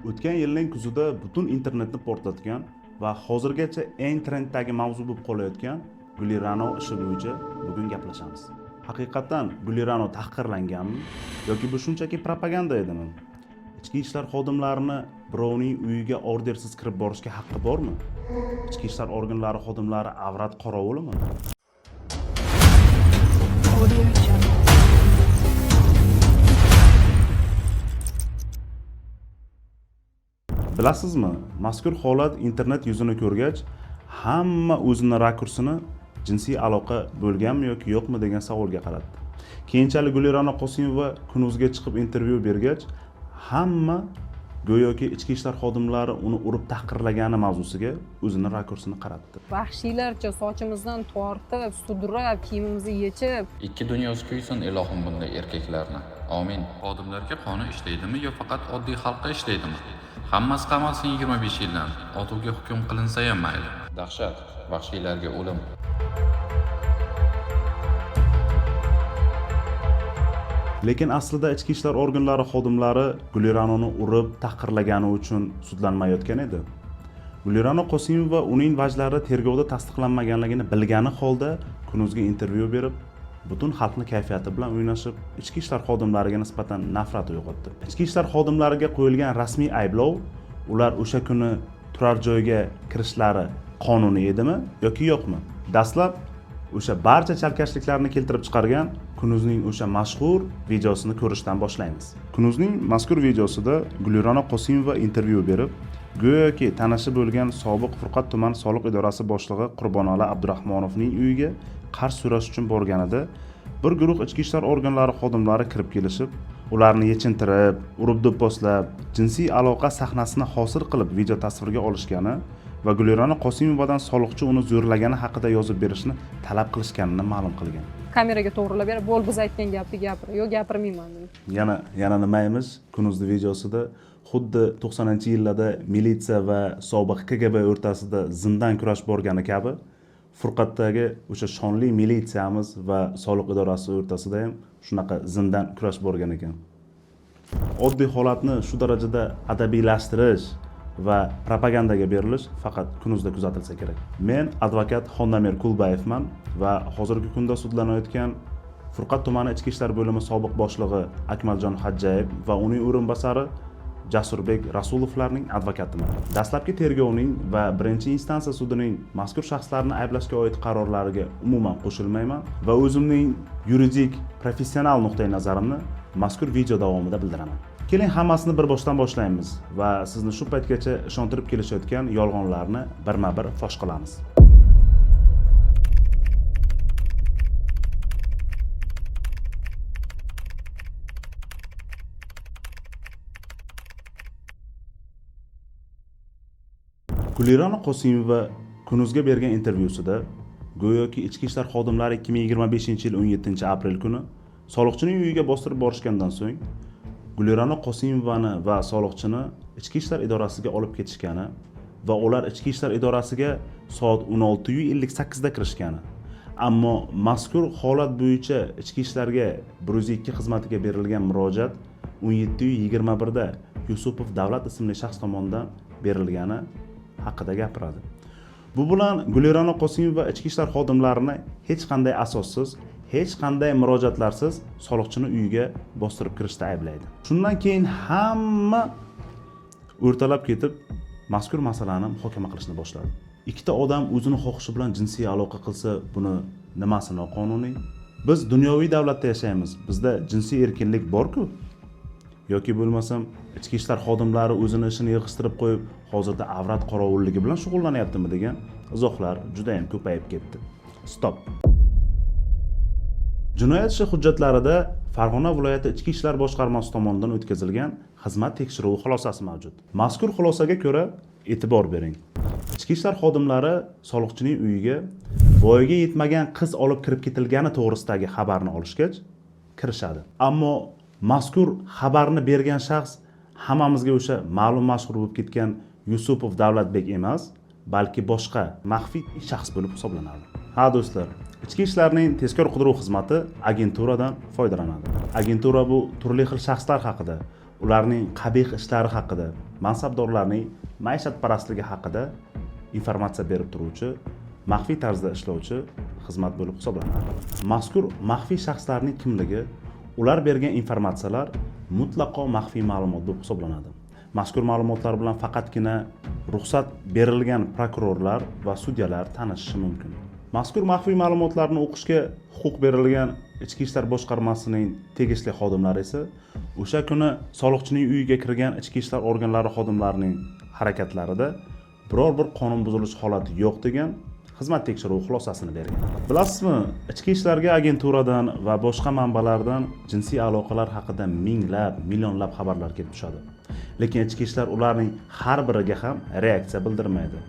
O'tgan yilning kuzida butun internetni portlatgan va hozirgacha eng trenddagi mavzu bo'lib qolayotgan Gulirano ishi bo'yicha bugun gaplashamiz. Haqiqatan Gulirano tahqirlanganmi yoki bu shunchaki propaganda edimi? Ichki ishlar xodimlarini birovning uyiga ordersiz kirib borishga haqqi bormi? Ichki ishlar organlari xodimlari avrat qorovulimi? Bilasizmi, mazkur holat internet yuzini ko'rgach, hamma o'zini rakursini jinsiy aloqa bo'lganmi yoki yo'qmi degan savolga qaratdi. Keyinchalik Gulirano Qosimova Kunuzga chiqib intervyu bergach, hamma go'yoki ichki ishlar xodimlari uni urib tahqirlagani mavzusiga o'zini rakursini qaratdi. Vahshiylarcha sochimizdan tortib, sudrab, kiyimimizni yechib, Ikki dunyosi kuysin ilohim bunday erkaklarni. Amin. Xodimlarga qonun ishlaydimi yo faqat oddiy xalqqa ishlaydimi? Hammasi qamalsin 25 yildan. Otuvga hukm qilinsa ham mayli. Dahshat, vahshiylarga o'lim. Lekin aslida ichki ishlar organlari xodimlari Guliranoni urib tahqirlagani uchun sudlanmayotgan edi. Gulirano Qosimova uning vajlari tergovda tasdiqlanmaganligini bilgani holda Kunuzga intervyu berib, butun xalqni kayfiyati bilan o'ynashib, ichki ishlar xodimlariga nisbatan nafrat uyg'otdi. Ichki ishlar xodimlariga qo'yilgan rasmiy ayblov ular o'sha kuni turar joyga kirishlari qonuniy edimi yoki yo'qmi? Dastlab o'sha barcha chalkashliklarni keltirib chiqargan Kunuzning o'sha mashhur videosini ko'rishdan boshlaymiz. Kunuzning mazkur videosida Gulirano Qosimova intervyu berib, go'yoki tanishi bo'lgan sobiq Furqat tuman soliq idorasi boshlig'i Qurbonali Abdurahmonovning uyiga qarz so'rash uchun borganida bir guruh ichki ishlar organlari xodimlari kirib kelishib, ularni yechintirib, urib do'pposlab, jinsiy aloqa sahnasini hosil qilib video tasvirga olishgani va Gulirano Qosimovadan soliqchi uni zo'rlagani haqida yozib berishni talab qilishganini ma'lum qilgan. kameraga to'g'rilab berib, "Bo'l, biz aytgan gapni gapir." Yo'q, gapirmayman dedi. Yana nimaymiz? Kunuzning videosida xuddi 90-yillarda militsiya va sobiq KGB o'rtasida zindan kurash borgani kabi Furqatdagi o'sha shonli militsiyamiz va soliq idorasi o'rtasida ham shunaqa zindan kurash borgan ekan. Oddiy holatni shu darajada adabiylashtirish va propagandaga berilish faqat Kunuzda kuzatilsa kerak. Men advokat Xondamer Kulbayevman va hozirgi kunda sudlanayotgan Furqat tumani ichki ishlar bo'limi sobiq boshlig'i Akmaljon Hajjayev va uning o'rinbosari Jasurbek Rasulovlarning advokatiman. Dastlabki tergovning va birinchi instansiya sudining mazkur shaxslarni ayblashga oid qarorlariga umuman qo'shilmayman va o'zimning yuridik, professional nuqtai nazarimni mazkur video davomida bildiraman. Keling hammasini bir boshdan boshlaymiz va sizni shu paytgacha ishontirib kelishayotgan yolg'onlarni birma-bir fosh qilamiz. Gulirano Qosimova Kunuzga bergan intervyusida go'yoki ichki ishlar xodimlari 2025-yil 17-aprel kuni soliqchining uyiga bostirib borishgandan so'ng Gulirano Qosimovani va soliqchini ichki ishlar idorasiga olib ketishgani va ular ichki ishlar idorasiga soat 16:58 da kirishgani. Ammo mazkur holat bo'yicha ichki ishlarga 102 xizmatiga berilgan murojaat 17:21 da Yusupov Davlat ismli shaxs tomonidan berilgani haqida gapiradi. Bu bilan Gulirano Qosimova ichki ishlar xodimlarini hech qanday asossiz, hech qanday murojaatlarsiz soliqchini uyiga bostirib kirishda ayblaydi. Shundan keyin hamma o'rtalab ketib mazkur masalani muhokama qilishni boshladi. Ikkita odam o'zini xohishi bilan jinsiy aloqa qilsa, buni nimasi noqonuniy? Biz dunyoviy davlatda yashaymiz. Bizda jinsiy erkinlik bor-ku? Yoki bo'lmasam ichki ishlar xodimlari o'zini ishini yig'ishtirib qo'yib, hozirda avrat qorovulligi bilan shug'ullanyaptimi degan izohlar juda ham ko'payib ketdi. Stop. Jinoyat ishi hujjatlarida Farg'ona viloyati ichki ishlar boshqarmasi tomonidan o'tkazilgan xizmat tekshiruvi xulosasi mavjud. Mazkur xulosaga ko'ra e'tibor bering. Ichki ishlar xodimlari soliqchining uyiga voyaga yetmagan qiz olib kirib ketilgani to'g'risidagi xabarni olishgach kirishadi. Ammo mazkur xabarni bergan shaxs hammamizga o'sha ma'lum mashhur bo'lib ketgan Yusupov Davlatbek emas, balki boshqa maxfiy shaxs bo'lib hisoblanadi. Ha do'stlar, ichki ishlarning tezkor qidiruv xizmati agenturadan foydalanadi. Agentura bu turli xil shaxslar haqida, ularning qabih ishlari haqida, mansabdorlarning maishatparastligi haqida informatsiya berib turuvchi, maxfiy tarzda ishlovchi xizmat bo'lib hisoblanadi. Mazkur maxfiy shaxslarning kimligi, ular bergan informatsiyalar mutlaqo maxfiy ma'lumot bo'lib hisoblanadi. Mazkur ma'lumotlar bilan faqatgina ruxsat berilgan prokurorlar va sudyalar tanishishi mumkin. Mazkur maxfiy ma'lumotlarni o'qishga huquq berilgan Ichki ishlar boshqarmasining tegishli xodimlari esa o'sha kuni soliqchining uyiga kirgan ichki ishlar organlari xodimlarining harakatlarida biror bir qonun buzilishi holati yo'q degan xizmat tekshiruvi xulosasini bergan. Bilasizmi, ichki ishlarga agenturadan va boshqa manbalardan jinsiy aloqalar haqida minglab, millionlab xabarlar kelib tushadi. Lekin ichki ishlar ularning har biriga ham reaksiya bildirmaydi.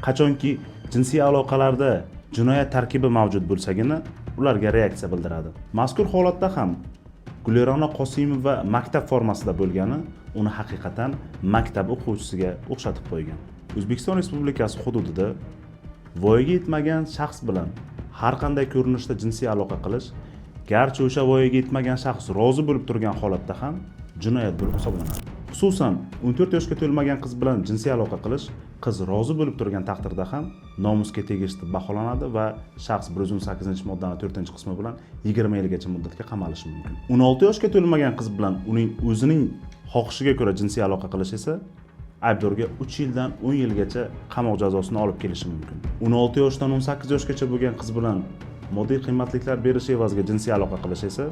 Qachonki jinsiy aloqalarda jinoyat tarkibi mavjud bo'lsagina ularga reaksiya bildiradi. Mazkur holatda ham Gulirona Qosimova maktab formasida bo'lgani uni haqiqatan maktab o'quvchisiga o'xshatib qo'ygan. O'zbekiston Respublikasi hududida voyaga yetmagan shaxs bilan har qanday ko'rinishda jinsiy aloqa qilish, garchi o'sha voyaga yetmagan shaxs rozi bo'lib turgan holatda ham jinoyat bo'lib hisoblanadi. Xususan, 14 yoshga to'lmagan qiz bilan jinsiy aloqa qilish qiz rozi bo'lib turgan taqdirda ham nomusga tegishli baholanadi va shaxs 118-moddaning 4-qismi bilan 20 yilgacha muddatga qamalishi mumkin. 16 yoshga to'lmagan qiz bilan uning o'zining xohishiga ko'ra jinsiy aloqa qilish esa aybdorga 3 yildan 10 yilgacha qamoq jazosini olib kelishi mumkin. 16 yoshdan 18 yoshgacha bo'lgan qiz bilan moddiy qiymatliklar berish evaziga jinsiy aloqa qilish esa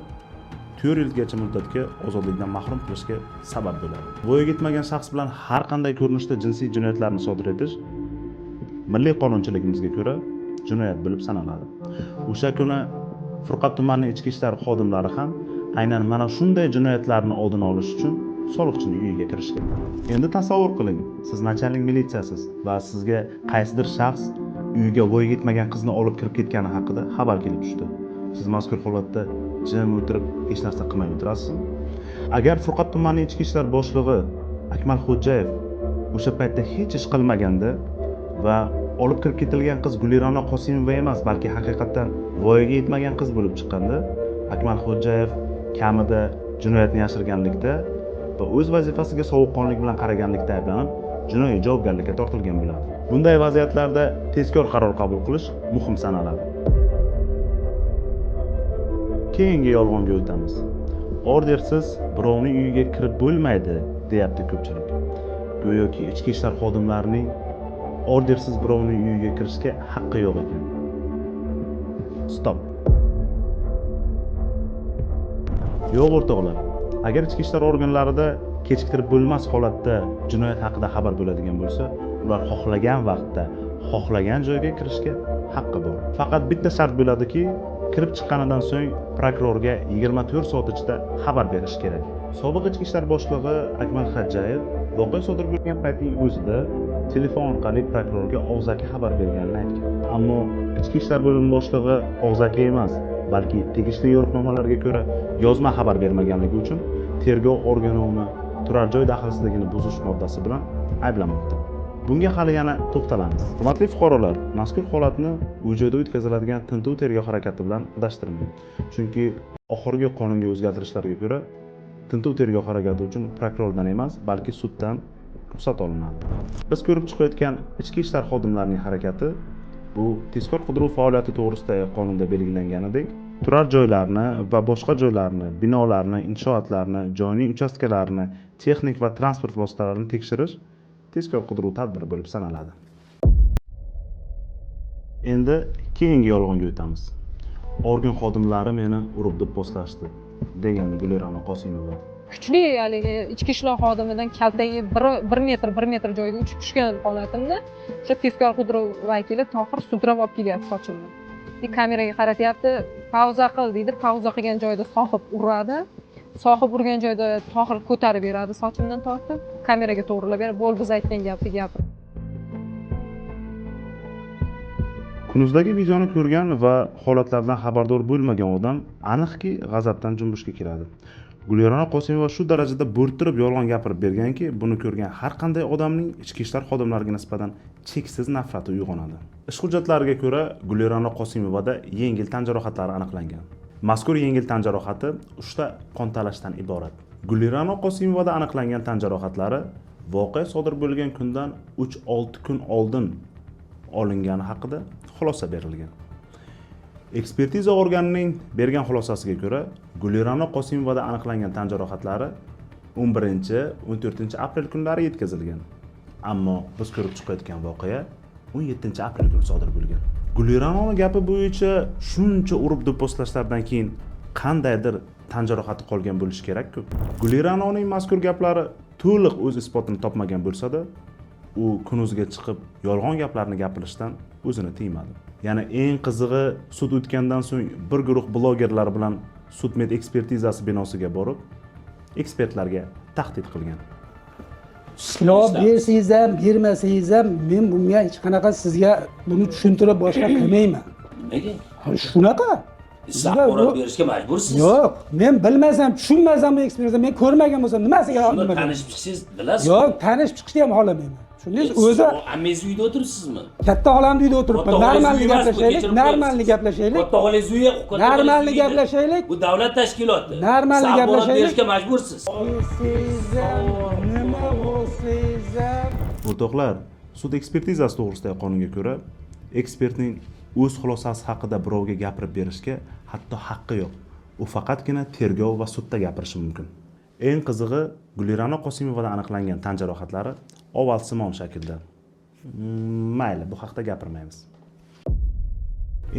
4 yilgacha muddatga ozodlikdan mahrum qilishga sabab bo'ladi. Voyaga yetmagan shaxs bilan har qanday ko'rinishda jinsiy jinoyatlarni sodir etish milliy qonunchiligimizga ko'ra jinoyat bo'lib sanaladi. O'sha kuni Furqat tumanining ichki ishlar xodimlari ham aynan mana shunday jinoyatlarni oldini olish uchun soliqchining uyiga kirishgan. Endi tasavvur qiling, siz nachalnik militsiyasiz va sizga qaysidir shaxs uyiga voyaga yetmagan qizni olib kirib ketgani haqida xabar kelib tushdi. Siz mazkur holatda jim o'tirib hech narsa qilmay o'tirasizmi? Agar Furqat tumanining ichki ishlar boshlig'i Akmal Xo'jayev o'sha paytda hech ish qilmaganda va olib kirib ketilgan qiz Gulirona Qosimova emas, balki haqiqatan voyaga yetmagan qiz bo'lib chiqqanda, Akmal Xo'jayev kamida jinoyatni yashirganlikda va o'z vazifasiga sovuqqonlik bilan qaraganlikda ayblanib, jinoiy javobgarlikka tortilgan bo'ladi. Bunday vaziyatlarda tezkor qaror qabul qilish muhim sanaladi. Keyingi yolg'onga o'tamiz. Ordersiz birovning uyiga kirib bo'lmaydi, deyapti ko'pchilik. Go'yoki ichki ishlar xodimlarining ordersiz birovning uyiga kirishga haqqi yo'q ekan. Stop. Yo'q o'rtoqlar. Agar ichki ishlar organlarida kechiktirib bo'lmas holatda jinoyat haqida xabar bo'ladigan bo'lsa, ular xohlagan vaqtda, xohlagan joyga kirishga haqqi bor. Faqat bitta shart bo'ladiki, kirib chiqqanidan so'ng prokurorga 24 soat ichida xabar berish kerak. Sobiq ichki ishlar boshlig'i Akmal Xo'jayev voqea sodir bo'lgan paytning o'zida telefon orqali prokurorga og'zaki xabar berganini aytgan. Ammo ichki ishlar bo'limi boshlig'i og'zaki emas, balki tegishli yo'riqnomalarga ko'ra yozma xabar bermaganligi uchun tergov organi uni turar joy daxlsizligini buzish moddasi bilan ayblamoqda. Bunga hali yana to'xtalamiz. Hurmatli fuqarolar, mazkur holatni u joyda o'tkaziladigan tintuv tergov harakati bilan adashtirmang. Chunki oxirgi qonunga o'zgartirishlarga ko'ra tintuv tergov harakati uchun prokurordan emas, balki suddan ruxsat olinadi. Biz ko'rib chiqayotgan ichki ishlar xodimlarining harakati bu tezkor qidiruv faoliyati to'g'risidagi qonunda belgilanganidek, turar joylarni va boshqa joylarni, binolarni, inshootlarni, joyning uchastkalarini, texnik va transport vositalarini tekshirish tezkor qidiruv tadbiri bo'lib sanaladi. Endi keyingi yolg'onga o'tamiz. Organ xodimlari meni urib do'pposlashdi, degan Gulirona Qosimova. Kuchli haligi ichki ishlar xodimidan kaltaga 1 metr joyga uchib tushgan holatimda o'sha tezkor qidiruv vakili Tohir sudrab olib kelyapti sochimni. Kameraga qaratyapti, pauza qil deydi. Pauza qilgan joyda sohib uradi. Sohib urgan joyda Tohir ko'tarib beradi sochimdan tortib, kameraga to'g'rilab berib, "Bo'l, biz aytgan gapni gapir." Kunuzdagi videoni ko'rgan va holatlardan xabardor bo'lmagan odam aniqki g'azabdan junbushga kiradi. Gulirona Qosimova shu darajada bo'rttirib yolg'on gapirib berganki, buni ko'rgan har qanday odamning ichki ishlar xodimlariga nisbatan cheksiz nafrati uyg'onadi. Ish hujjatlariga ko'ra, Gulirona Qosimovada yengil tan jarohatlari aniqlangan. Mazkur yengil tan jarohati 3 ta qon talashdan iborat. Gulira'no Qosimovada aniqlangan tan jarohatlari voqea sodir bo'lgan kundan 3-6 kun oldin olingani haqida xulosa berilgan. Ekspertiza organining bergan xulosasiga ko'ra, Gulira'no Qosimovada aniqlangan tan jarohatlari 11-14 aprel kunlari yetkazilgan. Ammo biz ko'rib chiqayotgan voqea 17 aprel kuni sodir bo'lgan. Gulira'noning gapi bo'yicha shuncha urib do'pposlashlardan keyin qandaydir tan jarohati qolgan bo'lishi kerak-ku. Gulira'noning mazkur gaplari to'liq o'z isbotini topmagan bo'lsa-da, u kunuzga chiqib yolg'on gaplarni gapirishdan o'zini tiymadi. Yana eng qizig'i, sud o'tgandan so'ng bir guruh blogerlar bilan sudmed ekspertizasi binosiga borib, ekspertlarga tahdid qilgan. Ishlov bersangiz ham, bermasangiz ham men bunga hech qanaqa sizga buni tushuntirib boshqa qilmayman. Nega? Shunaqa. Siz axborot berishga majbursiz. Yo'q, men bilmasam, tushunmasam bu ekspertiza, men ko'rmagan bo'lsam nimasiga Shuni tanishib chiqsangiz bilasiz. Yo'q, tanishib chiqishni ham xohlamayman. Shunday o'zi ammangiz uyda o'tiribsizmi? katta xolamni uyda o'tiribman. Normalni gaplashaylik, normalni gaplashaylik. Katta xolangiz uyi, Normalni gaplashaylik. Bu davlat tashkiloti. Normalni Siz axborot gaplashaylik. berishga majbursiz. Nima bo'lsa O'rtoqlar, sud ekspertizasi to'g'risidagi qonunga ko'ra, ekspertning o'z xulosasi haqida birovga gapirib berishga hatto haqqi yo'q. U faqatgina tergov va sudda gapirishi mumkin. Eng qizig'i, Gulira'no Qosimovada aniqlangan tan jarohatlari ovalsimon shaklda. Mayli, bu haqda gapirmaymiz.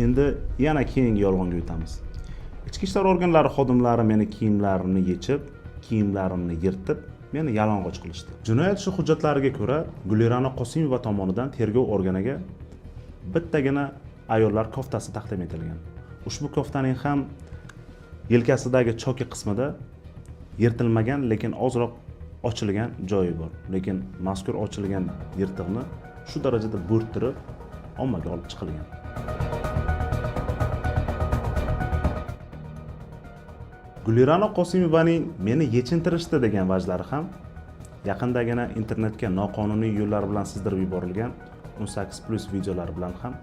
Endi yana keyingi yolg'onga o'tamiz. Ichki ishlar organlari xodimlari meni kiyimlarimni yechib, kiyimlarimni yirtib, meni yalang'och qilishdi. Jinoyat ishi hujjatlariga ko'ra, Gulira'no Qosimova tomonidan tergov organiga bittagina ayollar koftasi taqdim etilgan. Ushbu koftaning ham yelkasidagi choki qismida yirtilmagan, lekin ozroq ochilgan joyi bor. Lekin mazkur ochilgan yirtiqni shu darajada bo'rttirib ommaga olib chiqilgan. Gulira'no Qosimovaning meni yechintirishdi degan vajlari ham yaqindagina internetga noqonuniy yo'llar bilan sizdirib yuborilgan 18+ videolar bilan ham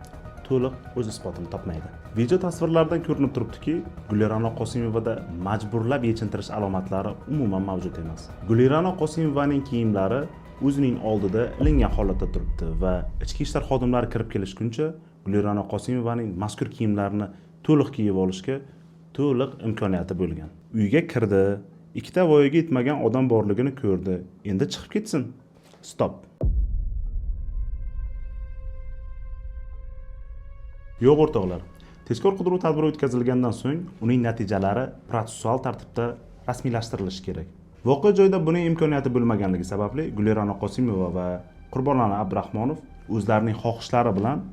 to'liq o'z isbotini topmaydi. Video tasvirlardan ko'rinib turibdiki, Gulira'no Qosimovada majburlab yechintirish alomatlari umuman mavjud emas. Gulira'no Qosimovaning kiyimlari o'zining oldida ilingan holatda turibdi va ichki ishlar xodimlari kirib kelishguncha Gulira'no Qosimovaning mazkur kiyimlarini to'liq kiyib olishga to'liq imkoniyati bo'lgan. Uyga kirdi, ikkita voyaga yetmagan odam borligini ko'rdi. Endi chiqib ketsin. Stop. Yo'q o'rtoqlar. Tezkor qidiruv tadbiri o'tkazilgandan so'ng uning natijalari protsessual tartibda rasmiylashtirilishi kerak. Voqea joyida buning imkoniyati bo'lmaganligi sababli Gulira'no Qosimova va Qurbonona Abdurahmonov o'zlarining xohishlari bilan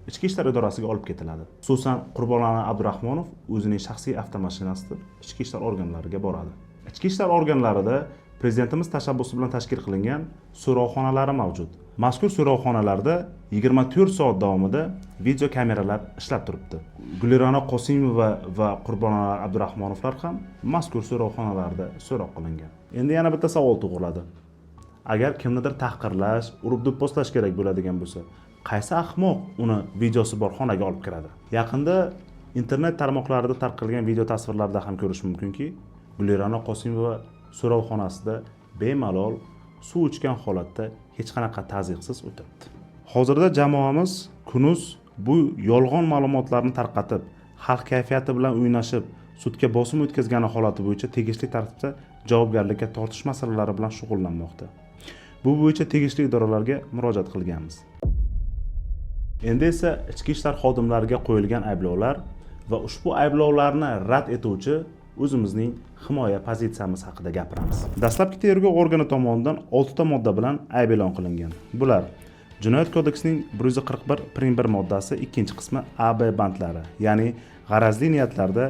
Ichki ishlar idorasiga olib ketiladi. Xususan, Qurbonona Abdurahmonov o'zining shaxsiy avtomashinasida ichki ishlar organlariga boradi. Ichki ishlar organlarida prezidentimiz tashabbusi bilan tashkil qilingan so'rovxonalari mavjud. Mazkur so'rovxonalarda 24 soat davomida video kameralar ishlab turibdi. Gulira'no Qosimova va Qurbonona Abdurahmonovlar ham mazkur so'rovxonalarda so'roq qilingan. Endi yana bitta savol tug'iladi. Agar kimnidir tahqirlash, urib do'pposlash kerak bo'ladigan bo'lsa, qaysi ahmoq uni videosi bor xonaga olib kiradi? Yaqinda internet tarmoqlarida tarqalgan video tasvirlarda ham ko'rish mumkinki, Gulira'no Qosimova so'rovxonasida bemalol suv ichgan holatda hech qanaqa tazyiqsiz o'tiribdi. Hozirda jamoamiz Kunuz bu yolg'on ma'lumotlarni tarqatib, xalq kayfiyati bilan o'ynashib, sudga bosim o'tkazgani holati bo'yicha tegishli tartibda javobgarlikka tortish masalalari bilan shug'ullanmoqda. Bu bo'yicha tegishli idoralarga murojaat qilganmiz. Endi esa ichki ishlar xodimlariga qo'yilgan ayblovlar va ushbu ayblovlarni rad etuvchi o'zimizning himoya pozitsiyamiz haqida gapiramiz. Dastlabki tergov organi tomonidan 6 ta modda bilan ayb e'lon qilingan. Bular Jinoyat kodeksining 141.1 moddasi 2-qismi AB bandlari, ya'ni g'arazli niyatlarda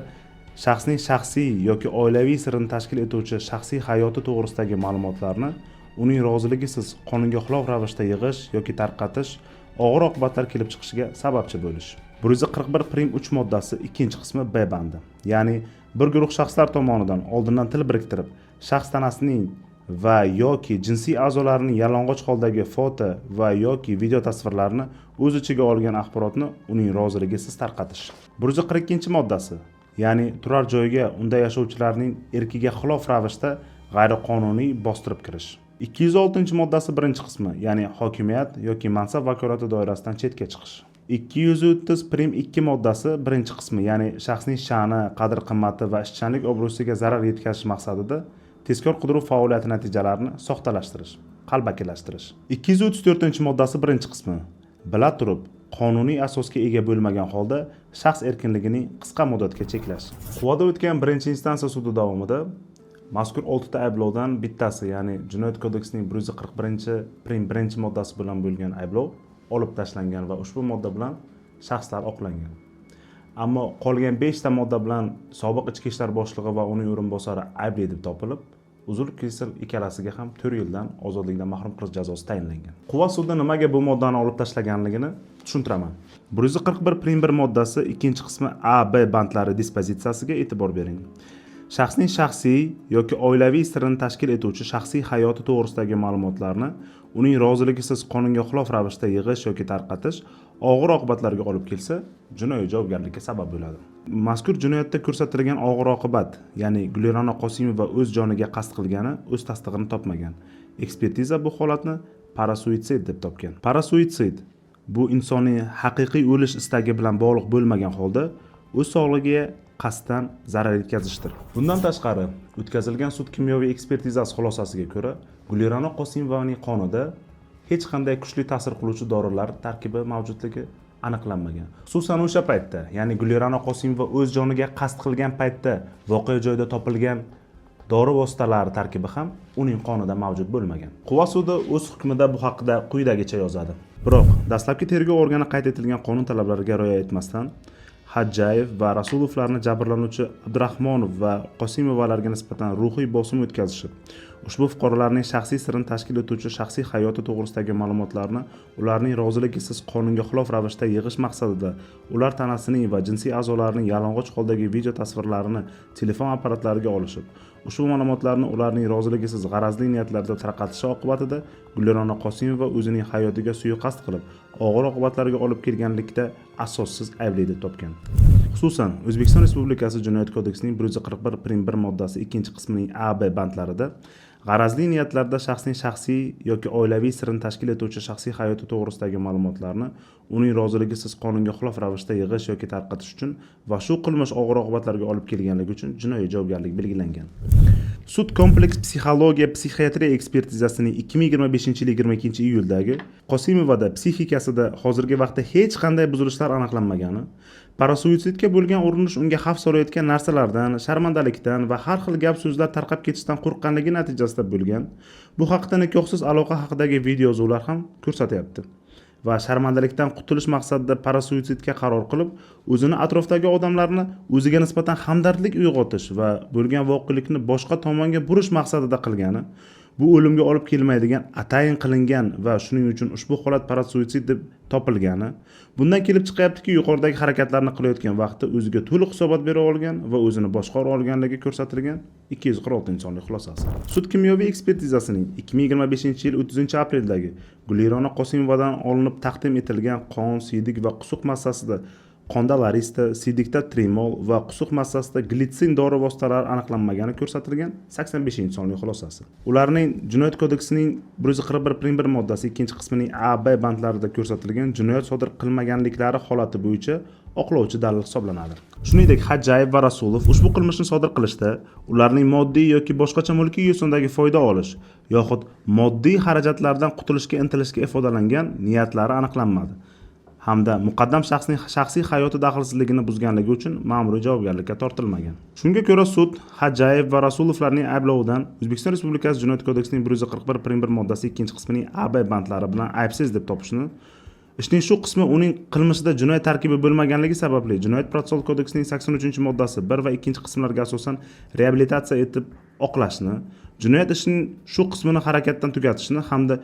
shaxsning shaxsiy yoki oilaviy sirrini tashkil etuvchi shaxsiy hayoti to'g'risidagi ma'lumotlarni uning roziligisiz qonunga xilof ravishda yig'ish yoki tarqatish og'ir oqibatlar kelib chiqishiga sababchi bo'lish. 141.3 moddasi 2-qismi B bandi, ya'ni bir guruh shaxslar tomonidan oldindan til biriktirib, shaxs tanasining va yoki jinsiy a'zolarining yalang'och holdagi foto va yoki video tasvirlarini o'z ichiga olgan axborotni uning roziligisiz tarqatish. 142-moddasi, ya'ni turar joyga unda yashovchilarning erkiga xilof ravishda g'ayriqonuniy bostirib kirish. 206-moddasi birinchi qismi, ya'ni hokimiyat yoki mansab vakolati doirasidan chetga chiqish. 230.2 moddasi birinchi qismi, ya'ni shaxsning sha'ni, qadr-qimmati va ishchanlik obro'siga zarar yetkazish maqsadida tezkor qidiruv faoliyati natijalarini soxtalashtirish, qalbakilashtirish. 234-moddasi birinchi qismi, bila turib qonuniy asosga ega bo'lmagan holda shaxs erkinligining qisqa muddatga cheklash. Quvada o'tgan birinchi instansiya sudi davomida mazkur 6 ta ayblovdan bittasi, ya'ni Jinoyat kodeksining 141 moddasi bilan bo'lgan ayblov olib tashlangan va ushbu modda bilan shaxslar oqlangan. Ammo qolgan 5 ta modda bilan sobiq ichki ishlar boshlig'i va uning o'rinbosari aybli deb topilib, uzil-kesil ikkalasiga ham 4 yildan ozodlikdan mahrum qilish jazosi tayinlangan. Quva sudi nimaga bu moddani olib tashlaganligini tushuntiraman. 141 moddasi 2-qismi A, B bandlari dispozitsiyasiga e'tibor bering. Shaxsning shaxsiy yoki oilaviy sirrini tashkil etuvchi shaxsiy hayoti to'g'risidagi ma'lumotlarni uning roziligisiz qonunga xilof ravishda yig'ish yoki tarqatish og'ir oqibatlarga olib kelsa, jinoiy javobgarlikka sabab bo'ladi. Mazkur jinoyatda ko'rsatilgan og'ir oqibat, ya'ni Gulirona Qosimova o'z joniga qasd qilgani o'z tasdig'ini topmagan. Ekspertiza bu holatni parasuitsid deb topgan. Parasuitsid bu insonning haqiqiy o'lish istagi bilan bog'liq bo'lmagan holda o'z sog'lig'iga qasddan zarar yetkazishdir. Bundan tashqari, o'tkazilgan sud kimyoviy ekspertizasi xulosasiga ko'ra, Gulirona Qosimovaning qonida hech qanday kuchli ta'sir qiluvchi dorilar tarkibi mavjudligi aniqlanmagan. Xususan o'sha paytda, ya'ni Gulirona Qosimova o'z joniga qasd qilgan paytda voqea joyida topilgan dori vositalari tarkibi ham uning qonida mavjud bo'lmagan. Quva sudi o'z hukmida bu haqida quyidagicha yozadi. Biroq, dastlabki tergov organi qayd etilgan qonun talablariga rioya etmasdan Hajjayev va Rasulovlarni jabrlanuvchi Abdurahmonov va Qosimovalarga nisbatan ruhiy bosim o'tkazishib, ushbu fuqarolarning shaxsiy sirrini tashkil etuvchi shaxsiy hayoti to'g'risidagi ma'lumotlarni ularning roziligisiz qonunga xilof ravishda yig'ish maqsadida ular tanasining va jinsiy a'zolarining yalang'och holdagi video tasvirlarini telefon apparatlariga olishib, ushbu ma'lumotlarni ularning roziligisiz g'arazli niyatlarda tarqatishi oqibatida Gulirona Qosimova o'zining hayotiga suiqasd qilib, og'ir oqibatlarga olib kelganlikda asossiz aybli deb topgan. Xususan, O'zbekiston Respublikasi Jinoyat kodeksining 141 moddasi 2-qismining A, B bandlarida g'arazli niyatlarda shaxsning shaxsiy yoki oilaviy sirrini tashkil etuvchi shaxsiy hayoti to'g'risidagi ma'lumotlarni uning roziligisiz qonunga xilof ravishda yig'ish yoki tarqatish uchun va shu qilmish og'ir oqibatlarga olib kelganligi uchun jinoiy javobgarlik belgilangan. Sud kompleks psixologiya psixiatriya ekspertizasining 2025 yil 22 iyuldagi Qosimovada psixikasida hozirgi vaqtda hech qanday buzilishlar aniqlanmagani, parasuitsidga bo'lgan urinish unga xavf solayotgan narsalardan, sharmandalikdan va har xil gap so'zlar tarqab ketishdan qo'rqqanligi natijasida bo'lgan. Bu haqda nikohsiz aloqa haqidagi videoyozuvlar ham ko'rsatyapti. Va sharmandalikdan qutulish maqsadida parasuitsidga qaror qilib, o'zini atrofdagi odamlarni o'ziga nisbatan hamdardlik uyg'otish va bo'lgan voqelikni boshqa tomonga burish maqsadida qilgani, bu o'limga olib kelmaydigan atayin qilingan va shuning uchun ushbu holat parasuitsid deb topilgani, bundan kelib chiqyaptiki, yuqoridagi harakatlarni qilayotgan vaqtda o'ziga to'liq hisobot bera olgan va o'zini boshqara olganligi ko'rsatilgan 246-sonli xulosasi. Sud kimyoviy ekspertizasining 2025 yil 30 apreldagi Gulirona Qosimovadan olinib taqdim etilgan qon, siydik va qusuq massasida qonda larista, siydikda trimol va qusuq massasida glitsin dori vositalari aniqlanmagani ko'rsatilgan 85-sonli xulosasi. Ularning Jinoyat kodeksining 141 moddasi 2-qismining A, B bandlarida ko'rsatilgan jinoyat sodir qilmaganliklari holati bo'yicha oqlovchi dalil hisoblanadi. Shuningdek, Hajjayev va Rasulov ushbu qilmishni sodir qilishda ularning moddiy yoki boshqacha mulkiy yo'sindagi foyda olish yoxud moddiy xarajatlardan qutulishga intilishga ifodalangan niyatlari aniqlanmadi hamda muqaddam shaxsning shaxsiy hayoti daxlsizligini buzganligi uchun ma'muriy javobgarlikka tortilmagan. Shunga ko'ra sud Hajjayev va Rasulovlarning ayblovidan O'zbekiston Respublikasi Jinoyat kodeksining 141 moddasi 2-qismining A, B bandlari bilan aybsiz deb topishni, ishning shu qismi uning qilmishida jinoyat tarkibi bo'lmaganligi sababli Jinoyat protsessual kodeksining 83-moddasi 1 va 2-qismlarga asosan reabilitatsiya etib oqlashni, jinoyat ishining shu qismini harakatdan tugatishni hamda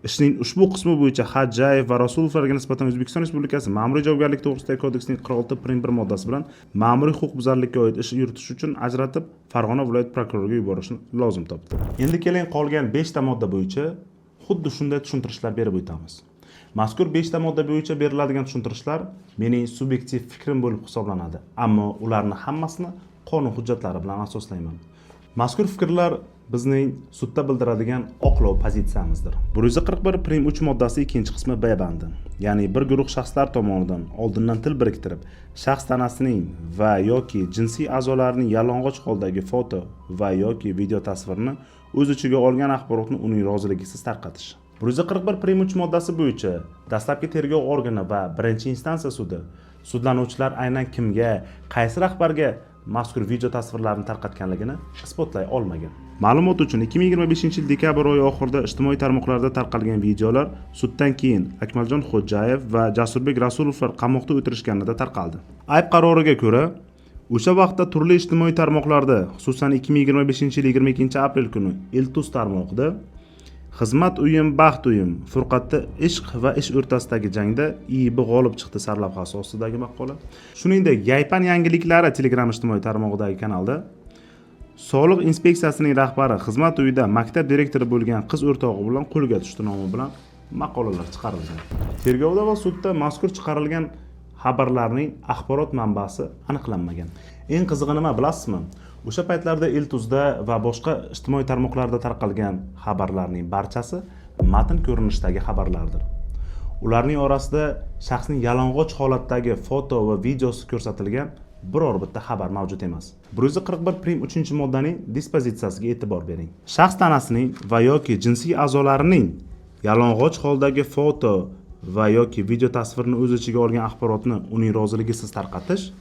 ishning ushbu qismi bo'yicha Hajjayev va Rasulovlarga nisbatan O'zbekiston Respublikasi Ma'muriy javobgarlik to'g'risidagi kodeksining 46.1 moddasi bilan ma'muriy huquqbuzarlikka oid ish yuritish uchun ajratib Farg'ona viloyat prokuroriga yuborishni lozim topdi. Endi keling qolgan 5 ta modda bo'yicha xuddi shunday tushuntirishlar berib o'tamiz. Mazkur 5 ta modda bo'yicha beriladigan tushuntirishlar mening subyektiv fikrim bo'lib hisoblanadi, ammo ularni hammasini qonun hujjatlari bilan asoslayman. Mazkur fikrlar bizning sudda bildiradigan oqlov pozitsiyamizdir. 141 prim 3 moddasi 2-qismi B bandi. Ya'ni bir guruh shaxslar tomonidan oldindan til biriktirib, shaxs tanasining va yoki jinsiy a'zolarining yalang'och holdagi foto va yoki video tasvirini o'z ichiga olgan axborotni uning roziligisiz tarqatish. 141 prim 3 moddasi bo'yicha dastlabki tergov organi va birinchi instansiya sudi sudlanuvchilar aynan kimga, qaysi rahbarga mazkur video tasvirlarni tarqatganligini isbotlay olmagan. Ma'lumot uchun 2025-yil dekabr oyi oxirida ijtimoiy tarmoqlarda tarqalgan videolar suddan keyin Akmaljon Xo'jayev va Jasurbek Rasulovlar qamoqda o'tirishganida tarqaldi. Ayb qaroriga ko'ra, o'sha vaqtda turli ijtimoiy tarmoqlarda, xususan 2025-yil 22-aprel kuni Iltuz tarmog'ida Xizmat uyim, baxt uyim, Furqatda ishq va ish o'rtasidagi jangda IIB g'olib chiqdi sarlavhasi ostidagi maqola. Shuningdek, Yaypan yangiliklari Telegram ijtimoiy tarmog'idagi kanalda Soliq inspeksiyasining rahbari xizmat uyida maktab direktori bo'lgan qiz o'rtog'i bilan qo'lga tushdi nomi bilan maqolalar chiqarilgan. Tergovda va sudda mazkur chiqarilgan xabarlarning axborot manbasi aniqlanmagan. Eng qizig'i nima bilasizmi? O'sha paytlarda Iltuzda va boshqa ijtimoiy tarmoqlarda tarqalgan xabarlarning barchasi matn ko'rinishidagi xabarlardir. Ularning orasida shaxsning yalang'och holatdagi foto va videosi ko'rsatilgan biror bitta xabar mavjud emas. 141 prim 3-moddaning dispozitsiyasiga e'tibor bering. Shaxs tanasining va yoki jinsiy a'zolarining yalang'och holdagi foto va yoki video tasvirini o'z ichiga olgan axborotni uning roziligisiz tarqatish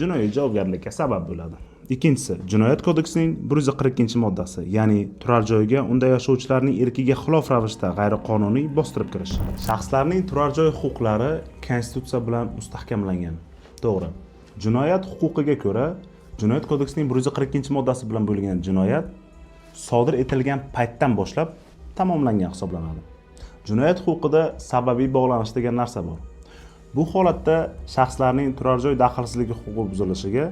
jinoiy javobgarlikka sabab bo'ladi. Ikkinchisi, Jinoyat kodeksining 142-moddasi, ya'ni turar joyga unda yashovchilarning erkiga xilof ravishda g'ayriqonuniy bostirib kirish. Shaxslarning turar joy huquqlari konstitutsiya bilan mustahkamlangan. To'g'ri. Jinoyat huquqiga ko'ra, Jinoyat kodeksining 142-moddasi bilan bo'lgan jinoyat sodir etilgan paytdan boshlab tamomlangan hisoblanadi. Jinoyat huquqida sababiy bog'lanish degan narsa bor. Bu holatda shaxslarning turar joy daxlsizligi huquqi buzilishiga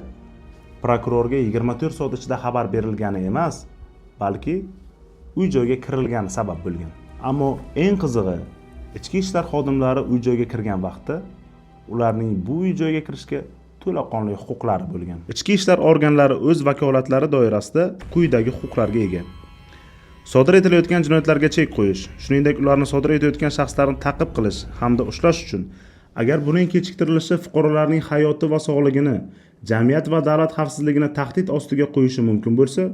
prokurorga 24 soat ichida xabar berilgani emas, balki uy joyga kirilgani sabab bo'lgan. Ammo eng qizig'i, ichki ishlar xodimlari uy joyga kirgan vaqtda ularning bu uy joyga kirishga to'laqonli huquqlari bo'lgan. Ichki ishlar organlari o'z vakolatlari doirasida quyidagi huquqlarga ega. Sodir etilayotgan jinoyatlarga chek qo'yish, shuningdek ularni sodir etayotgan shaxslarni ta'qib qilish hamda ushlash uchun agar buning kechiktirilishi fuqarolarning hayoti va sog'ligini, jamiyat va davlat xavfsizligini tahdid ostiga qo'yishi mumkin bo'lsa,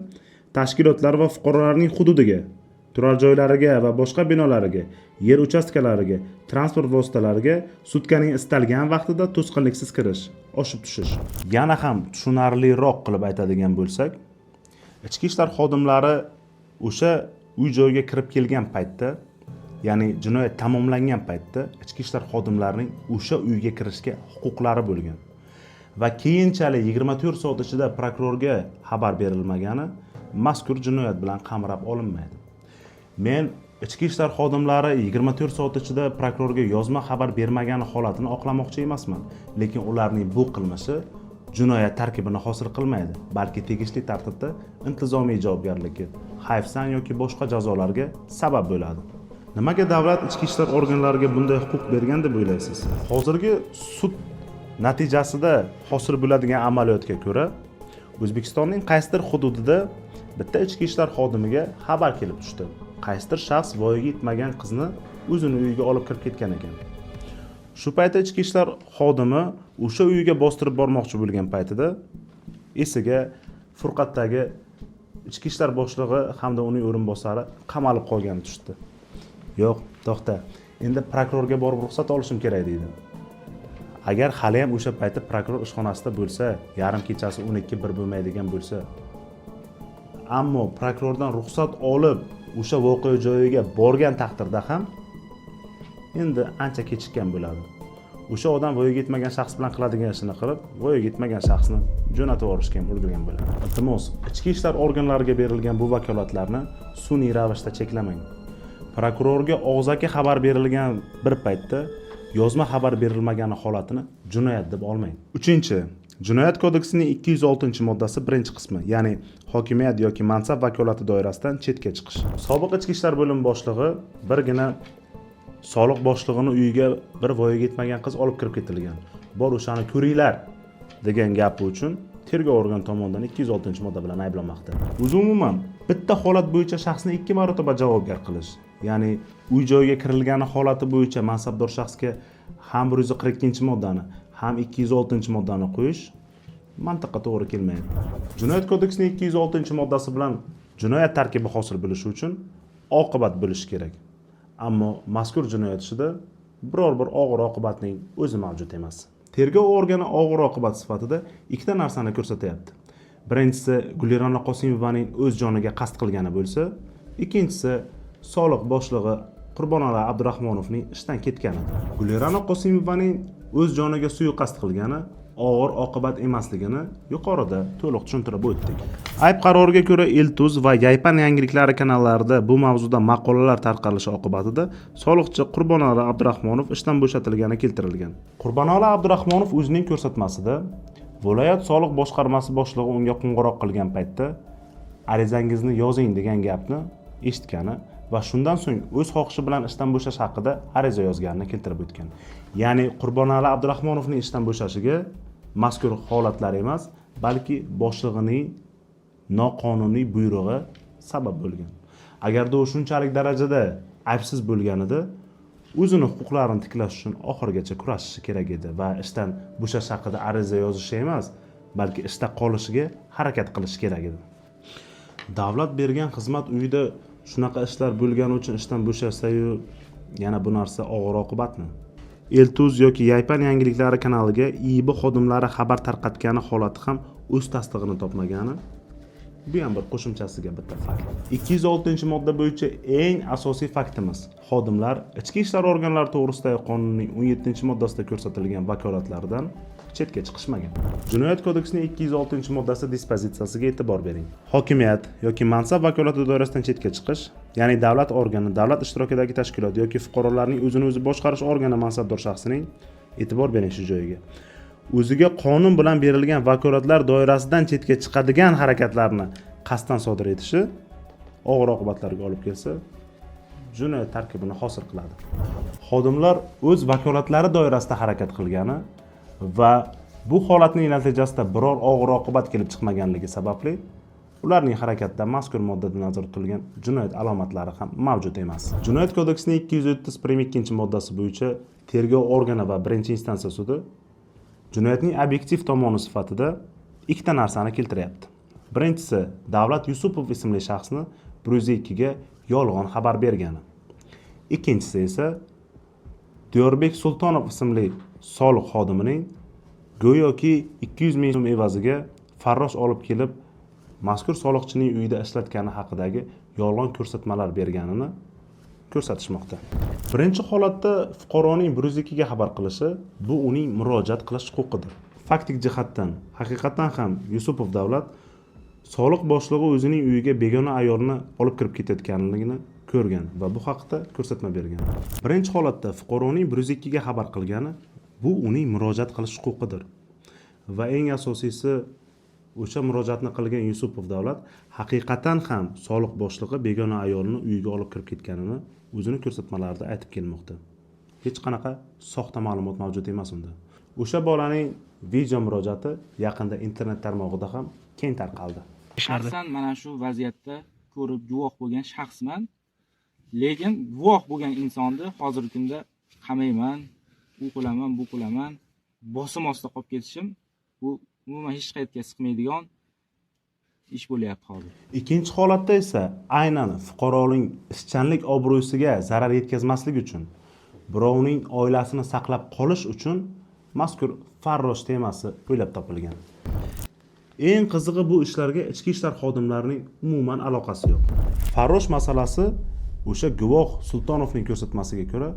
tashkilotlar va fuqarolarning hududiga, turar joylariga va boshqa binolariga, yer uchastkalariga, transport vositalariga sutkaning istalgan vaqtida to'sqinliksiz kirish, oshib tushish. Yana ham tushunarliroq qilib aytadigan bo'lsak, ichki ishlar xodimlari o'sha uy joyga kirib kelgan paytda, ya'ni jinoyat tamomlangan paytda ichki ishlar xodimlarining o'sha uyga kirishga huquqlari bo'lgan va keyinchalik 24 soat ichida prokurorga xabar berilmagani mazkur jinoyat bilan qamrab olinmaydi. Men ichki ishlar xodimlari 24 soat ichida prokurorga yozma xabar bermagani holatini oqlamoqchi emasman, lekin ularning bu qilmishi jinoyat tarkibini hosil qilmaydi, balki tegishli tartibda intizomiy javobgarlikka, hayfsan yoki boshqa jazolarga sabab bo'ladi. Nimaga davlat ichki ishlar organlariga bunday huquq bergan deb o'ylaysiz? Hozirgi sud natijasida hosil bo'ladigan amaliyotga ko'ra, O'zbekistonning qaysidir hududida bitta ichki ishlar xodimiga xabar kelib tushdi. Qaysidir shaxs voyaga yetmagan qizni o'zini uyiga olib kirib ketgan ekan. Shu paytda ichki ishlar xodimi o'sha uyiga bostirib bormoqchi bo'lgan paytida esiga Furqatdagi ichki ishlar boshlig'i hamda uning o'rinbosari qamalib qolgani tushdi. Yo'q, to'xta. Endi prokurorga borib ruxsat olishim kerak deydi. Agar hali ham o'sha paytda prokuror ishxonasida bo'lsa, yarim kechasi 12:01 bo'lmaydigan bo'lsa, ammo prokurordan ruxsat olib o'sha voqea joyiga borgan taqdirda ham endi ancha kechikkan bo'ladi. O'sha odam voyaga yetmagan shaxs bilan qiladigan ishini qilib, voyaga yetmagan shaxsni jo'natib yuborishga ham ulgurgan bo'ladi. Iltimos, ichki ishlar organlariga berilgan bu vakolatlarni sun'iy ravishda cheklamang. Prokurorga og'zaki xabar berilgan bir paytda yozma xabar berilmagani holatini jinoyat deb olmang. 3. Jinoyat kodeksining 206-moddasi 1-qismi, ya'ni hokimiyat yoki mansab vakolati doirasidan chetga chiqish. Sobiq ichki ishlar bo'limi boshlig'i birgina soliq boshlig'ini uyiga bir voyaga yetmagan qiz olib kirib ketilgan. Bor o'shani ko'ringlar degan gapi uchun tergov organi tomonidan 206-modda bilan ayblanmoqda. O'zi umuman bitta holat bo'yicha shaxsni 2 marotaba javobgar qilish, ya'ni uy joyiga kirilgani holati bo'yicha mansabdor shaxsga ham 142-moddani, ham 206-moddani qo'yish mantiqqa to'g'ri kelmaydi. Jinoyat kodeksining 206-moddasi bilan jinoyat tarkibi hosil bo'lishi uchun oqibat bo'lishi kerak. Ammo mazkur jinoyat ishida biror bir og'ir oqibatning o'zi mavjud emas. Tergov organi og'ir oqibat sifatida ikkita narsani ko'rsatyapti. Birinchisi Gulirona Qosimovaning o'z joniga qasd qilgani bo'lsa, ikkinchisi soliq boshlig'i Qurbonali Abdurahmonovning ishdan ketgani. Gulirona Qosimovaning o'z joniga suiqasd qilgani og'ir oqibat emasligini yuqorida to'liq tushuntirib o'tdik. Ayb qaroriga ko'ra Eltuz va Yaypan yangiliklari kanallarida bu mavzuda maqolalar tarqalishi oqibatida soliqchi Qurbonali Abdurahmonov ishdan bo'shatilgani keltirilgan. Qurbonali Abdurahmonov o'zining ko'rsatmasida viloyat soliq boshqarmasi boshlig'i unga qo'ng'iroq qilgan paytda arizangizni yozing degan gapni eshitgani va shundan so'ng o'z xohishi bilan ishdan bo'shash haqida ariza yozganini keltirib o'tgan. Ya'ni Qurbonali Abdurahmonovning ishdan bo'shashiga mazkur holatlar emas, balki boshlig'ining noqonuniy buyrug'i sabab bo'lgan. Agarda u shunchalik darajada aybsiz bo'lganida, o'zini huquqlarini tiklash uchun oxirigacha kurashishi kerak edi va ishdan bo'shash haqida ariza yozishi emas, balki ishda qolishiga harakat qilishi kerak edi. Davlat bergan xizmat uyida shunaqa ishlar bo'lgani uchun ishdan bo'shasa-yu, yana bu narsa og'ir oqibatmi? Eltuz yoki Yaypan yangiliklari kanaliga IIB xodimlari xabar tarqatgani holati ham o'z tasdig'ini topmagani bu ham bir qo'shimchasiga bitta fakt. 206-modda bo'yicha eng asosiy faktimiz xodimlar ichki ishlar organlari to'g'risidagi qonunning 17-moddasida ko'rsatilgan vakolatlardan chetga chiqishmagan. Jinoyat kodeksining 206-moddasi dispozitsiyasiga e'tibor bering. Hokimiyat yoki mansab vakolati doirasidan chetga chiqish, ya'ni davlat organi, davlat ishtirokidagi tashkilot yoki fuqarolarning o'zini o'zi boshqarish organi mansabdor shaxsining e'tibor bering shu joyiga. O'ziga qonun bilan berilgan vakolatlar doirasidan chetga chiqadigan harakatlarni qasddan sodir etishi og'ir oqibatlarga olib kelsa, jinoyat tarkibini hosil qiladi. Xodimlar o'z vakolatlari doirasida harakat qilgani va bu holatning natijasida biror og'ir oqibat kelib chiqmaganligi sababli ularning harakatida mazkur moddada nazarda tutilgan jinoyat alomatlari ham mavjud emas. Jinoyat kodeksining 232-moddasi bo'yicha tergov organi va birinchi instansiya sudi jinoyatning obyektiv tomoni sifatida ikkita narsani keltiryapti. Birinchisi, Davlat Yusupov ismli shaxsni 102 ga yolg'on xabar bergani. Ikkinchisi esa Diyorbek Sultonov ismli soliq xodimining go'yoki 200 ming so'm evaziga farrosh olib kelib mazkur soliqchining uyida ishlatgani haqidagi yolg'on ko'rsatmalar berganini ko'rsatishmoqda. Birinchi holatda fuqaroning 102 ga xabar qilishi bu uning murojaat qilish huquqidir. Faktik jihatdan haqiqatan ham Yusupov davlat soliq boshlig'i o'zining uyiga begona ayolni olib kirib ketayotganligini ko'rgan va bu haqda ko'rsatma bergan. Birinchi holatda fuqaroning 102 ga xabar qilgani bu uning murojaat qilish huquqidir. Va eng asosiysi o'sha murojaatni qilgan Yusupov davlat haqiqatan ham soliq boshlig'i begona ayolni uyiga olib kirib ketganini o'zini ko'rsatmalarida aytib kelmoqda. Hech qanaqa soxta ma'lumot mavjud emas unda. O'sha bolaning video murojaati yaqinda internet tarmog'ida ham keng tarqaldi. Shaxsan mana shu vaziyatda ko'rib guvoh bo'lgan shaxsman, lekin guvoh bo'lgan insonni hozirgi kunda qamayman, u qilaman, bu qilaman, bosim ostida qolib ketishim bu umuman hech qayerga siqmaydigan ish bo'lyapti hozir. Ikkinchi holatda esa aynan fuqaroning ishchanlik obro'siga zarar yetkazmaslik uchun, birovning oilasini saqlab qolish uchun mazkur farrosh temasi o'ylab topilgan. Eng qizig'i bu ishlarga ichki ishlar xodimlarining umuman aloqasi yo'q. Farrosh masalasi o'sha guvoh Sultonovning ko'rsatmasiga ko'ra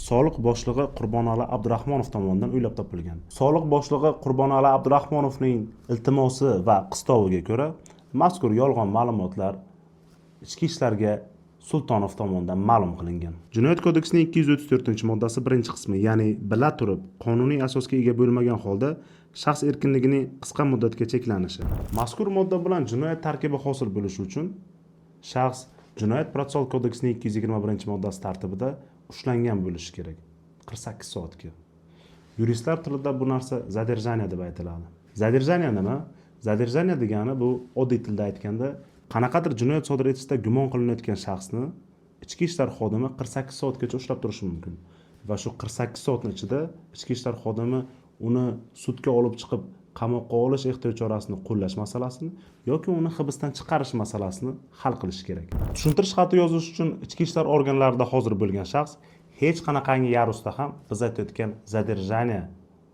soliq boshlig'i Qurbonali Abdurahmonov tomonidan o'ylab topilgan. Soliq boshlig'i Qurbonali Abdurahmonovning iltimosi va qistoviga ko'ra mazkur yolg'on ma'lumotlar ichki ishlarga Sultonov tomonidan ma'lum qilingan. Jinoyat kodeksining 234-moddasi birinchi qismi, ya'ni bila turib qonuniy asosga ega bo'lmagan holda shaxs erkinligining qisqa muddatga cheklanishi. Mazkur modda bilan jinoyat tarkibi hosil bo'lishi uchun shaxs Jinoyat protsessual kodeksining 221-moddasi tartibida ushlangan bo'lishi kerak 48 soatga. Yuristlar tilida bu narsa zadержание deb aytiladi. Zadержание nima? Zadержание degani bu oddiy tilda aytganda qanaqadir jinoyat sodir etishda gumon qilinayotgan shaxsni ichki ishlar xodimi 48 soatgacha ushlab turishi mumkin va shu 48 soatni ichida ichki ishlar xodimi uni sudga olib chiqib qamoqqa olish ehtiyot chorasini qo'llash masalasini yoki uni hibsdan chiqarish masalasini hal qilish kerak. Tushuntirish xati yozish uchun ichki ishlar organlarida hozir bo'lgan shaxs hech qanaqangi yarusda ham biz aytayotgan zadержание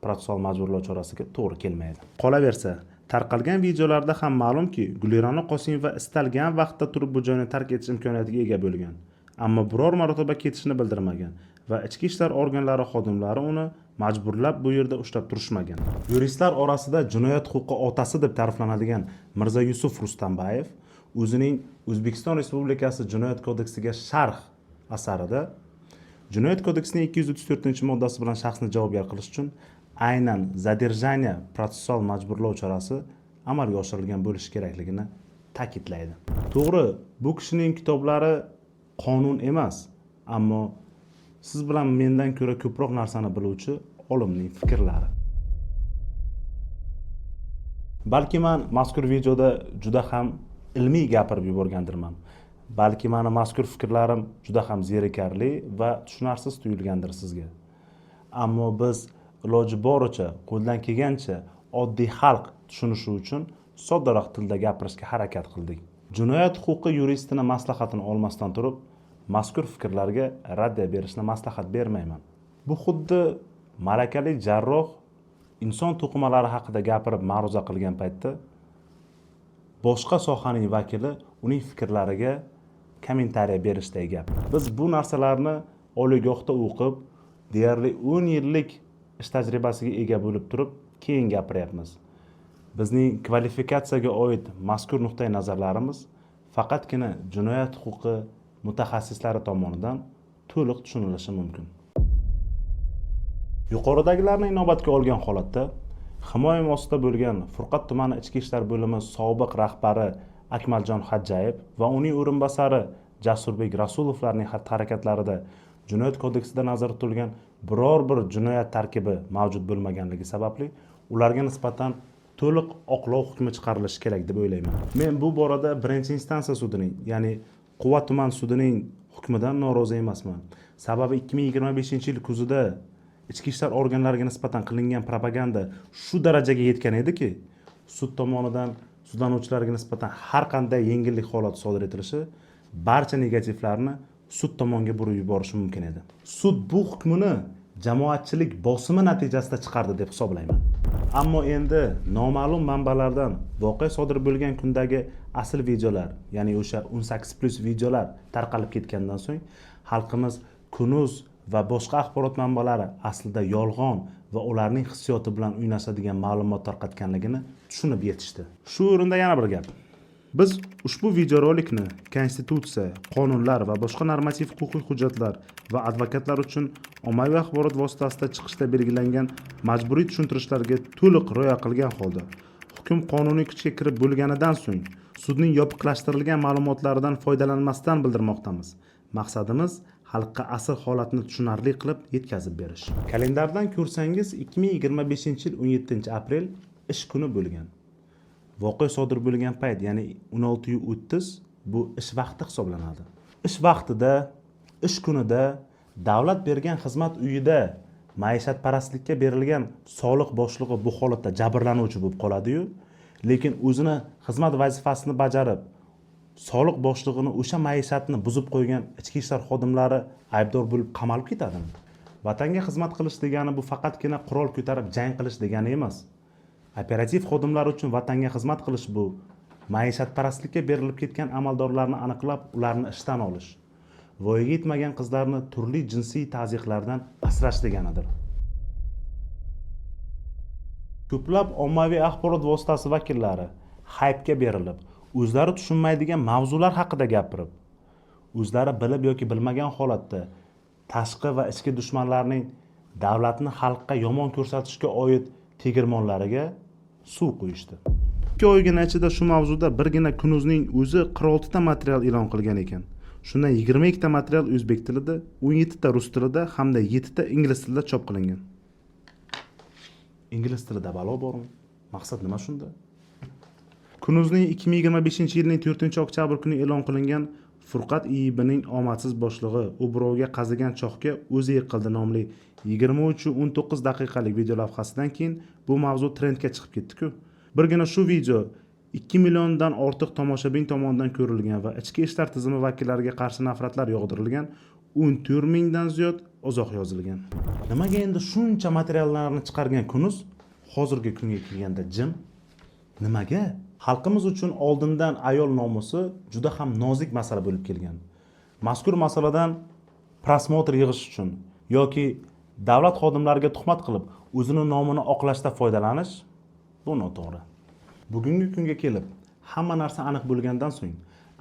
protsessual majburlov chorasiga to'g'ri kelmaydi. Qolaversa, tarqalgan videolarda ham ma'lumki, Gulirona Qosimova istalgan vaqtda turib bu joyni tark etish imkoniyatiga ega bo'lgan, ammo biror marotaba ketishini bildirmagan va ichki ishlar organlari xodimlari uni majburlab bu yerda ushlab turishmagan. Yuristlar orasida jinoyat huquqi otasi deb ta'riflanadigan Mirza Yusuf Rustambayev o'zining O'zbekiston Respublikasi Jinoyat kodeksiga sharh asarida Jinoyat kodeksining 234-moddasi bilan shaxsni javobgar qilish uchun aynan zadержание protsessual majburlov chorasi amalga oshirilgan bo'lishi kerakligini ta'kidlaydi. To'g'ri, bu kishining kitoblari qonun emas, ammo siz bilan mendan ko'ra ko'proq narsani biluvchi olimning fikrlari. Balki men mazkur videoda juda ham ilmiy gapirib yuborgandirman. Balki meni mazkur fikrlarim juda ham zerikarli va tushunarsiz tuyulgandir sizga. Ammo biz iloji boricha, qo'ldan kelgancha oddiy xalq tushunishi uchun soddaroq tilda gapirishga harakat qildik. Jinoyat huquqi yuristini maslahatini olmasdan turib, mazkur fikrlarga raddiya berishni maslahat bermayman. Bu xuddi malakali jarroh inson to'qimalari haqida gapirib ma'ruza qilgan paytda boshqa sohaning vakili uning fikrlariga kommentariya berishdek gap. Biz bu narsalarni oliygohda o'qib, deyarli 10 yillik ish tajribasiga ega bo'lib turib, keyin gapiryapmiz. Bizning kvalifikatsiyaga oid mazkur nuqtai nazarlarimiz faqatgina jinoyat huquqi mutaxassislari tomonidan to'liq tushunilishi mumkin. Yuqoridagilarni inobatga olgan holatda himoya ostida bo'lgan Furqat tumani ichki ishlar bo'limi sobiq rahbari Akmaljon Hajjayev va uning o'rinbosari Jasurbek Rasulovlarning xatti-harakatlarida Jinoyat kodeksida nazarda tutilgan biror bir jinoyat tarkibi mavjud bo'lmaganligi sababli ularga nisbatan to'liq oqlov hukmi chiqarilishi kerak deb o'ylayman. Men bu borada birinchi instansiya sudining, ya'ni Quva tuman sudining hukmidan norozi emasman. Sababi 2025-yil kuzida ichki ishlar organlariga nisbatan qilingan propaganda shu darajaga yetgan ediki, sud tomonidan sudlanuvchilarga nisbatan har qanday yengillik holati sodir etilishi barcha negativlarni sud tomoniga burib yuborishi mumkin edi. Sud bu hukmini jamoatchilik bosimi natijasida chiqardi deb hisoblayman. Ammo endi noma'lum manbalardan voqea sodir bo'lgan kundagi asl videolar, ya'ni o'sha 18+ videolar tarqalib ketgandan so'ng xalqimiz Kunuz va boshqa axborot manbalari aslida yolg'on va ularning hissiyoti bilan o'ynashadigan ma'lumot tarqatganligini tushunib yetishdi. Shu o'rinda yana bir gap. Biz ushbu videorolikni konstitutsiya, qonunlar va boshqa normativ huquqiy hujjatlar va advokatlar uchun ommaviy axborot vositasida chiqishda belgilangan majburiy tushuntirishlarga to'liq rioya qilgan holda hukm qonuniy kuchga kirib bo'lganidan so'ng sudning yopiqlashtirilgan ma'lumotlaridan foydalanmasdan bildirmoqdamiz. Maqsadimiz xalqqa asl holatni tushunarli qilib yetkazib berish. Kalendardan ko'rsangiz 2025-yil 17-aprel ish kuni bo'lgan. Voqea sodir bo'lgan payt, ya'ni 16:30 bu ish vaqti hisoblanadi. Ish vaqtida, ish kunida davlat bergan xizmat uyida maishatparastlikka berilgan soliq boshlig'i bu holatda jabrlanuvchi bo'lib qoladi-yu, lekin o'zini xizmat vazifasini bajarib soliq boshlig'ini o'sha maishatni buzib qo'ygan ichki ishlar xodimlari aybdor bo'lib qamalib ketadimi? Vatanga xizmat qilish degani bu faqatgina qurol ko'tarib jang qilish degani emas. Operativ xodimlar uchun vatanga xizmat qilish bu maishatparastlikka berilib ketgan amaldorlarni aniqlab, ularni ishdan olish, voyaga yetmagan qizlarni turli jinsiy ta'ziqlardan asrash deganidir. Ko'plab ommaviy axborot vositasi vakillari haypga berilib, o'zlari tushunmaydigan mavzular haqida gapirib, o'zlari bilib yoki bilmagan holatda tashqi va ichki dushmanlarning davlatni xalqqa yomon ko'rsatishga oid tegirmonlariga suv qo'yishdi. 2 oygina ichida shu mavzuda birgina Kunuzning o'zi 46 ta material e'lon qilgan ekan. Shundan 22 ta material o'zbek tilida, 17 ta rus tilida hamda 7 ta ingliz tilida chop qilingan. Ingliz tilida balo bormi? Maqsad nima shunda? Kunuzning 2025-yilning 4-oktyabr kuni e'lon qilingan Furqat IIBning omadsiz boshlig'i "U birovga qazigan choxga o'zi yiqildi" nomli 23-19 daqiqalik video lavhasidan keyin bu mavzu trendga chiqib ketdi-ku. Birgina shu video 2 milliondan ortiq tomoshabin tomonidan ko'rilgan va ichki ishlar tizimi vakillariga qarshi nafratlar yog'dirilgan, 14 mingdan ziyod izoh yozilgan. Nimaga endi shuncha materiallarni chiqargan Kunuz hozirgi kunga kelganda jim? Nimaga? Xalqimiz uchun oldindan ayol nomusi juda ham nozik masala bo'lib kelgan. Mazkur masaladan prosmotr yig'ish uchun yoki davlat xodimlariga tuhmat qilib o'zini nomini oqlashda foydalanish bu noto'g'ri. Bugungi kunga kelib hamma narsa aniq bo'lgandan so'ng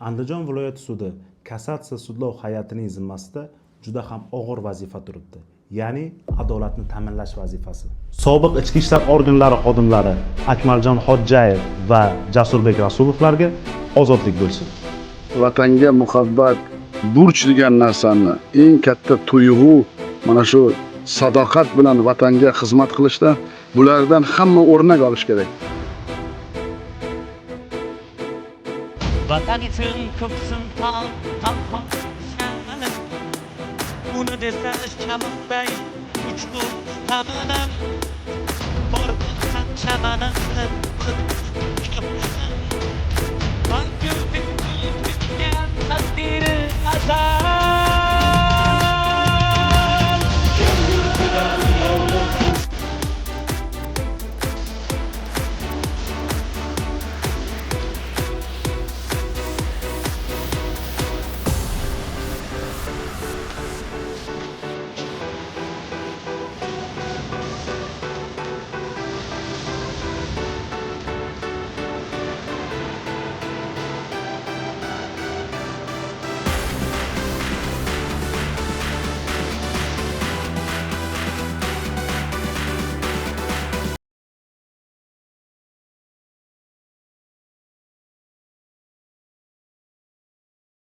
Andijon viloyat sudi kassatsiya sudlov hay'atining zimmasida juda ham og'ir vazifa turibdi. Ya'ni adolatni ta'minlash vazifasi. Sobiq ichki ishlar organlari xodimlari Akmaljon Xodjayev va Jasurbek Rasulovlarga ozodlik bo'lsin. Vatanga muhabbat, burch degan narsani eng katta tuyg'u mana shu sadoqat bilan vatanga xizmat qilishda bulardan hamma o'rnak olish kerak. Vatan için ko'ksim talqon shamali uni desa shamday uchqu tamanan bor chamanan Taqdiri azal